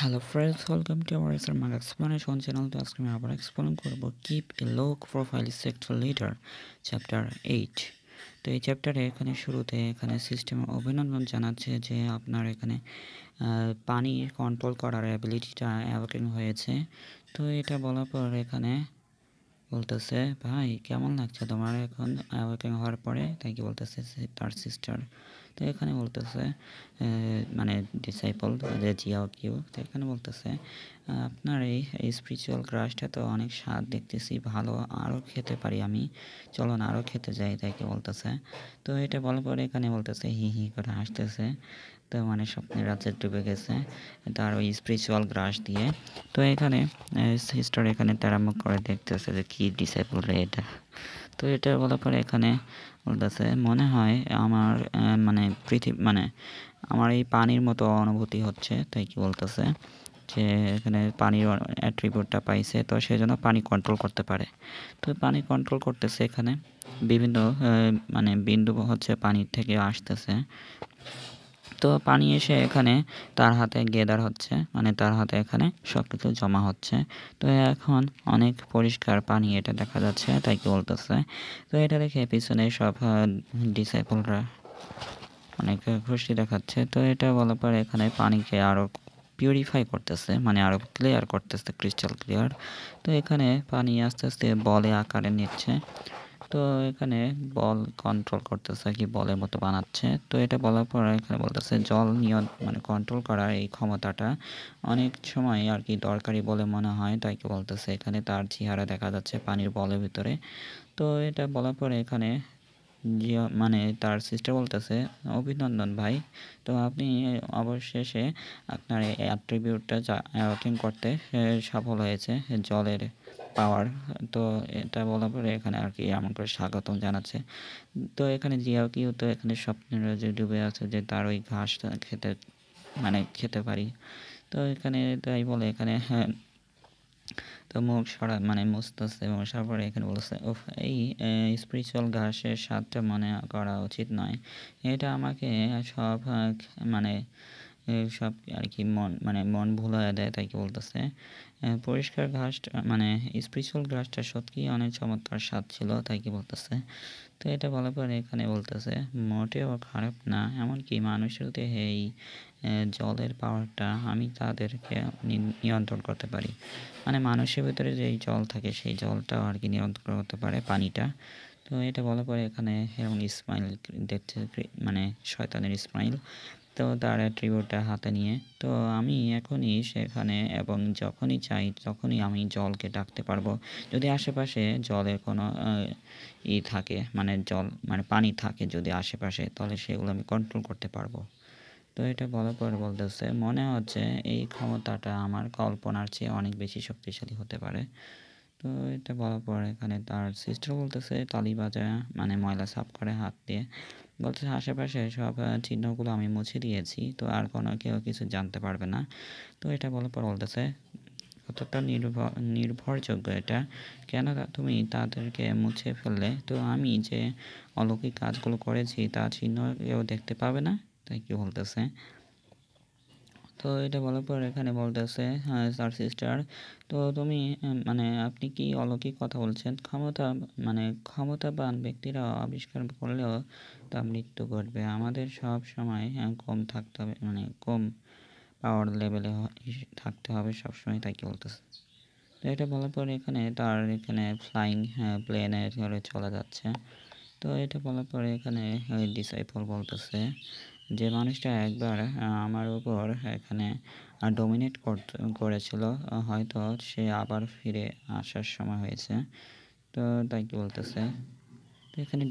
Hello friends, welcome to our SR explanation channel. তো আজকে আমি আবার এক্সপ্লেন করব কিপ এ low profile sector leader chapter 8। তো এই চ্যাপ্টারে এখানে শুরুতে এখানে সিস্টেমে অভিনন্দন জানাচ্ছে যে আপনার এখানে পানি কন্ট্রোল করার অ্যাবিলিটিটা অ্যাওয়াকেন হয়েছে। তো এটা বলার পর এখানে বলতেছে ভাই কেমন লাগছে তোমার এখন অ্যাওয়াকেন হওয়ার পরে, তাই কি বলতেছে তার সিস্টার। তো এখানে বলতেছে মানে ডিসাইপল যে জিয়াও কিউ, তো এখানে বলতেছে আপনার এই স্পিরিচুয়াল ক্রাশটা তো অনেক স্বাদ দেখতেছি, ভালো আরও খেতে পারি আমি, চলো না আরও খেতে যাই, তাই কি বলতেছে। তো এটা বলার পরে এখানে বলতেছে হি হি করে হাসতেছে। তো মানে স্বপ্নের রাজ্যে ডুবে গেছে তার ওই স্পিরিচুয়াল গ্রাস দিয়ে। তো এখানে সিস্টার এখানে তারামুখ করে দেখতেছে যে কি ডিসাইপল রে এটা। তো এটা বলার পরে এখানে বলতেছে মনে হয় আমার মানে মানে আমার এই পানির মতো অনুভূতি হচ্ছে, তাই কি বলতেছে যে এখানে পানির অ্যাট্রিবিউটটা পাইছে, তো সেজন্য পানি কন্ট্রোল করতে পারে। তো পানি কন্ট্রোল করতেছে এখানে বিভিন্ন মানে বিন্দু হচ্ছে পানির থেকে আসতেছে। তো পানি এসে এখানে তার হাতে গেদার হচ্ছে, মানে তার হাতে এখানে সব কিছু জমা হচ্ছে। তো এখন অনেক পরিষ্কার পানি এটা দেখা যাচ্ছে, তাই কি বলতেছে। তো এটা দেখে পিছনে সব ডিসাইপলরা অনেক খুশি দেখাচ্ছে। তো এটা বলার পর এখানে পানিকে আরও পিউরিফাই করতেছে, মানে আরও ক্লিয়ার করতেছে, ক্রিস্টাল ক্লিয়ার। তো এখানে পানি আস্তে আস্তে বলে আকারে নিচ্ছে। তো এখানে বল কন্ট্রোল করতেছে, কি বলের মতো বানাচ্ছে। তো এটা বলার পর এখানে বলতেছে জল মানে কন্ট্রোল করার এই ক্ষমতাটা অনেক সময় আর কি দরকারি বলে মনে হয়, তাই কি বলতেছে। এখানে তার চেহারা দেখা যাচ্ছে পানির বলের ভিতরে। তো এটা বলার পরে এখানে মানে তার সিস্টার বলতেছে অভিনন্দন ভাই, তো আপনি অবশেষে আপনার এই অ্যাট্রিবিউটটা অ্যাওয়াকিং করতে সফল হয়েছে, জলের পাওয়ার। তো এটা বলার পরে এখানে আর কি এমন করে স্বাগতম জানাচ্ছে। তো এখানে জিয়াকিও তো এখানে স্বপ্নের রাজ্যে ডুবে আছে যে তার ওই ঘাসটা খেতে মানে খেতে পারি। তো এখানে তাই বলে এখানে হ্যাঁ, তো মুখ মানে মুছতেছে, মোছার পরে এখানে বলতেছে উফ এই স্পিরিচুয়াল ঘাসের স্বাদটা মনে করা উচিত নয়, এটা আমাকে সব মানে সব আর কি মন ভুলাইয়া দেয়, তাই কি বলতেছে। পরিষ্কার ঘাসটা মানে স্পিরিচুয়াল ঘাসটা সত্যিই অনেক চমৎকার স্বাদ ছিল, তাই কি বলতেছে। তো এটা বলার পরে এখানে বলতেছে মোটেও খারাপ না, এমনকি মানুষের দেহে এই জলের পাওয়ারটা আমি তাদেরকে নিয়ন্ত্রণ করতে পারি, মানে মানুষের ভিতরে যেই জল থাকে সেই জলটাও আর কি নিয়ন্ত্রণ করতে পারে পানিটা। তো এটা বলার পরে এখানে এরকম স্মাইল দেখছে, মানে শয়তানের স্মাইল। তো তার অ্যাট্রিবিউটটা হাতে নিয়ে তো আমি এখনই সেখানে এবং যখনই চাই তখনই আমি জলকে ডাকতে পারবো, যদি আশেপাশে জলের কোনো থাকে, মানে জল মানে পানি থাকে যদি আশেপাশে, তাহলে সেগুলো আমি কন্ট্রোল করতে পারবো। তো এটা বলার পর বলতেছে মনে হচ্ছে এই ক্ষমতাটা আমার কল্পনার চেয়ে অনেক বেশি শক্তিশালী হতে পারে। তো এটা বলার পর এখানে তার সিস্টার বলতেছে তালি বাজায়, মানে ময়লা সাফ করে হাত দিয়ে, বলতেছে আশেপাশে সব চিহ্নগুলো আমি মুছে দিয়েছি, তো আর কোনো কেউ কিছু জানতে পারবে না। তো এটা বলার পর বলতেছে কতটা নির্ভরযোগ্য এটা, কেন তুমি তাদেরকে মুছে ফেললে, তো আমি যে অলৌকিক কাজগুলো করেছি তা চিহ্ন কেউ দেখতে পাবে না, তাই কি বলতেছে। তো এটা বলার পর এখানে বলতেছে হ্যাঁ স্যার সিস্টার, তো তুমি মানে আপনি কি অলৌকিক কথা বলছেন, মানে ক্ষমতাবান ব্যক্তিরা আবিষ্কার করলেও তা মৃত্যু ঘটবে, আমাদের সব সময় কম থাকতে হবে, মানে কম পাওয়ার লেভেলে থাকতে হবে সবসময়, তাই কি বলতেছে। তো এটা বলার পর এখানে তার এখানে ফ্লাইং প্লেনে করে চলে যাচ্ছে। তো এটা বলার পরে এখানে ওই ডিসাইপল বলতেছে যে মানুষটা একবার আমার উপর এখানে ডমিনেট করেছিল, হয়তো সে আবার ফিরে আসার সময় হয়েছে। তো তাই কি বলতেছে। তো এখানে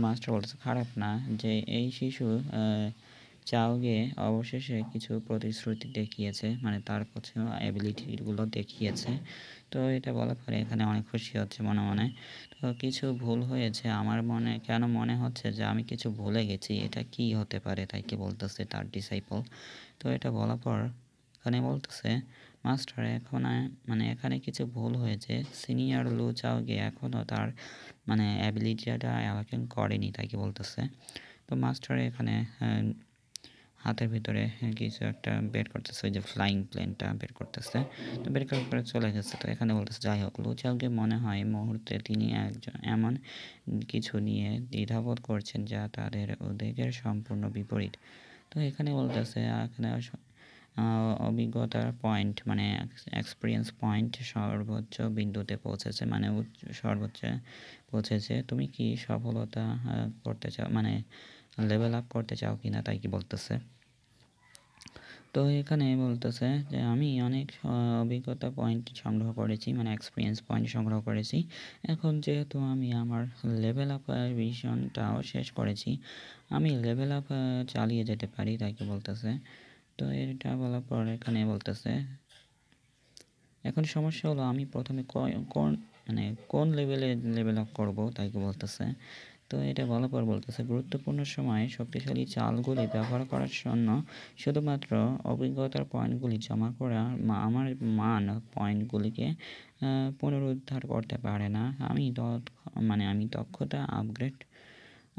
মাস্টার বলতেছে খারাপ না যে এই শিশু চাওগে অবশেষে কিছু প্রতিশ্রুতি দেখিয়েছে, মানে তার কিছু অ্যাবিলিটিগুলো দেখিয়েছে। তো এটা বলার পরে এখানে অনেক খুশি হচ্ছে মনে মনে। তো কিছু ভুল হয়েছে আমার মনে, কেন মনে হচ্ছে যে আমি কিছু ভুলে গেছি, এটা কি হতে পারে, তাই কি বলতেছে তার ডিসাইপল। তো এটা বলার পর এখানে বলতেছে মাস্টার এখন মানে এখানে কিছু ভুল হয়েছে, সিনিয়র লু চাওগে এখনও তার মানে অ্যাবিলিটিটা অ্যাওয়াকেন করেনি, তাই কি বলতেছে। তো মাস্টার এখানে হাতের ভিতরে কিছু একটা বের করতেছে, ওই যে ফ্লাইং প্লেনটা বের করতেছে। তো বের করার পরে চলে গেছে। তো এখানে বলতেছে যাই হোক, লুচাওকে মনে হয় মুহূর্তে তিনি একজন এমন কিছু নিয়ে দ্বিধাবোধ করছেন যা তাদের উদ্বেগের সম্পূর্ণ বিপরীত। তো এখানে বলতেছে এখানে অভিজ্ঞতার পয়েন্ট মানে এক্সপিরিয়েন্স পয়েন্ট সর্বোচ্চ বিন্দুতে পৌঁছেছে, মানে সর্বোচ্চ পৌঁছেছে। তুমি কি সফলতা করতে চাও, মানে লেভেল আপ করতে চাও কিনা, তাই কি বলতেছে। তো এখানে বলতেছে যে আমি অনেক অভিজ্ঞতা পয়েন্ট সংগ্রহ করেছি, মানে এক্সপিরিয়েন্স পয়েন্ট সংগ্রহ করেছি। এখন যেহেতু আমি আমার লেভেল আপ ভিশনটাও শেষ করেছি, আমি লেভেল আপ চালিয়ে যেতে পারি, তাই কি বলতেছে। তো এটা বলার পর এখানে বলতেছে এখন সমস্যা হলো আমি প্রথমে কোন মানে কোন লেভেলে লেভেল আপ করবো, তাই কি বলতেছে। তো এটা বলার পর বলতেছে গুরুত্বপূর্ণ সময়ে শক্তিশালী চালগুলি ব্যবহার করার জন্য শুধুমাত্র অভিজ্ঞতার পয়েন্টগুলি জমা করা আমার মান পয়েন্টগুলিকে পুনরুদ্ধার করতে পারে না। আমি দক্ষতা আপগ্রেড,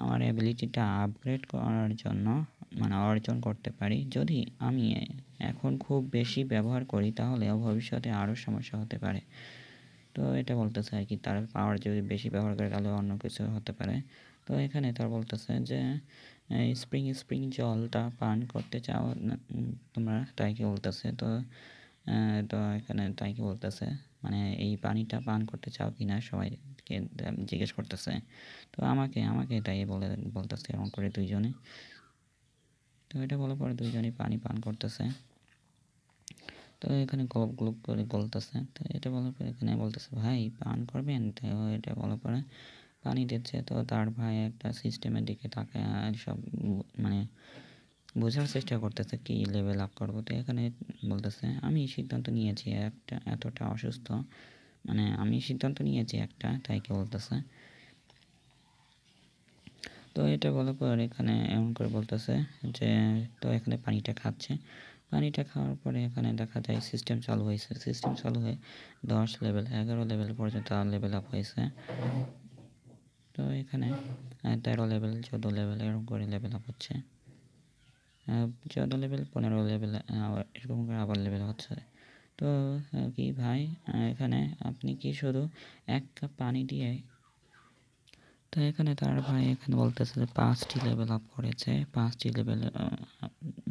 আমার অ্যাবিলিটিটা আপগ্রেড করার জন্য মানে অর্জন করতে পারি। যদি আমি এখন খুব বেশি ব্যবহার করি তাহলে ভবিষ্যতে আরও সমস্যা হতে পারে। তো এটা বলতেছে আর কি, তার পাওয়ার যদি বেশি ব্যবহার করে তাহলে অন্য কিছু হতে পারে। তো এখানে তার বলতেছে যে স্প্রিং জলটা পান করতে চাও তোমরা, তাই কি বলতেছে। তো এখানে তাই কি বলতেছে মানে এই পানিটা পান করতে চাও কিনা সবাইকে জিজ্ঞেস করতেছে। তো আমাকে আমাকে তাই বলতেছে এমন করে দুইজনে। তো এটা বলার পরে দুইজনই পানি পান করতেছে। তো এখানে গলপ গলপ করে বলতেছে। তো এটা বলার পরে এখানে বলতেছে ভাই পান করবেন। তো এটা বলার পরে পানি দিচ্ছে। তো তার ভাই একটা সিস্টেমের দিকে তাকায় সব মানে বোঝার চেষ্টা করতেছে কি লেভেল আপ করবো। তো এখানে বলতেছে আমি সিদ্ধান্ত নিয়েছি একটা এতটা অসুস্থ, মানে আমি সিদ্ধান্ত নিয়েছি একটা, তাই কি বলতেছে। তো এটা বলার পর এখানে এমন করে বলতেছে যে তো এখানে পানিটা খাচ্ছে। পানিটা খাওয়ার পরে এখানে দেখা যায় সিস্টেম চালু হয়েছে। সিস্টেম চালু হয়ে 10 লেভেল 11 লেভেল পর্যন্ত লেভেল আপ হয়েছে। তো এখানে 13 লেভেল 14 লেভেল এরকম করে লেভেল আপ হচ্ছে। 14 লেভেল 15 লেভেল এরকম করে আবার লেভেল হচ্ছে। তো কি ভাই এখানে আপনি কি শুধু 1 কাপ পানি দিয়ে। তো এখানে তার ভাই এখানে বলতেছে যে 5টি লেভেল আপ করেছে, 5টি লেভেল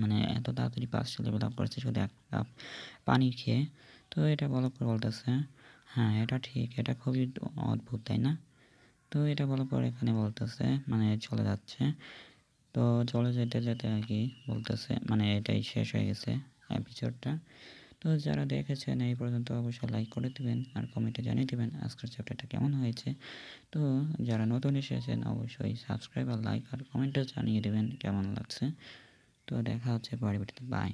মানে এত তাড়াতাড়ি 5টি লেভেল আপ করেছে শুধু 1 কাপ পানি খেয়ে। তো এটা বলার পর বলতেছে হ্যাঁ এটা ঠিক, এটা খুবই অদ্ভুত তাই না। তো এটা বলার পর এখানে বলতেছে মানে চলে যাচ্ছে। তো চলে যেতে যেতে আর কি বলতেছে মানে এটাই শেষ হয়ে গেছে এপিসোডটা। তো যারা দেখেছেন এই পর্যন্ত অবশ্যই লাইক করে দিবেন আর কমেন্টে জানিয়ে দিবেন আজকের চ্যাপ্টারটা কেমন হয়েছে। তো যারা নতুন এসেছেন অবশ্যই সাবস্ক্রাইব আর লাইক আর কমেন্টে জানিয়ে দেবেন কেমন লাগছে। তো দেখা হচ্ছে পরবর্তীতে, বাই।